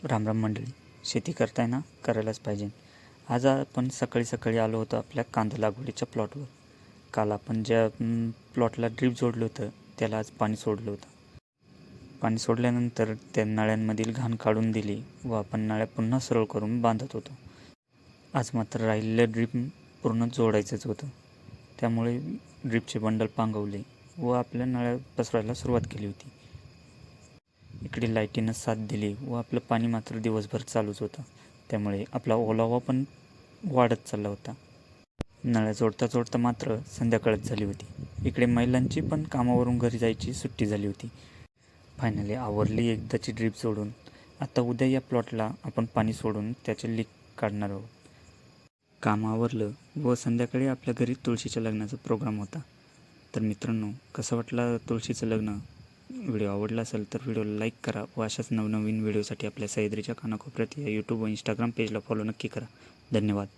रामराम मंडळी, शेती करताना करायलाच पाहिजे. आज आपण सकाळी सकाळी आलो होतो आपल्या कांदा लागवडीच्या प्लॉटवर. काल आपण ज्या प्लॉटला ड्रीप जोडलं होतं त्याला आज पाणी सोडलं होतं. पाणी सोडल्यानंतर त्या नळ्यांमधील घाण काढून दिली व आपण नळ्या पुन्हा सरळ करून बांधत होतो. आज मात्र राहिलेलं ड्रीप पूर्ण जोडायचंच होतं. त्यामुळे ड्रीपचे बंडल पांगवले व आपल्या नळ्या पसरायला सुरुवात केली होती. इकडे लाईटीनं साथ दिली व आपलं पाणी मात्र दिवसभर चालूच होतं. त्यामुळे आपला ओलावा पण वाढत चालला होता. नळ्या जोडता जोडता मात्र संध्याकाळच झाली होती. इकडे महिलांची पण कामावरून घरी जायची सुट्टी झाली होती. फायनली आवरली एकदाची ड्रीप जोडून. आता उद्या या प्लॉटला आपण पाणी सोडून त्याचे लीक काढणार आहोत. काम आवरलं व संध्याकाळी आपल्या घरी तुळशीच्या लग्नाचा प्रोग्राम होता. तर मित्रांनो, कसं वाटलं तुळशीचं लग्न? व्हिडिओ आवडला असेल तर व्हिडिओला लाईक करा व अशाच नवनवीन व्हिडिओसाठी आपल्या सह्याद्रीच्या कानाकोपऱ्यात या यूट्यूब व इंस्टाग्राम पेजला फॉलो नक्की करा. धन्यवाद.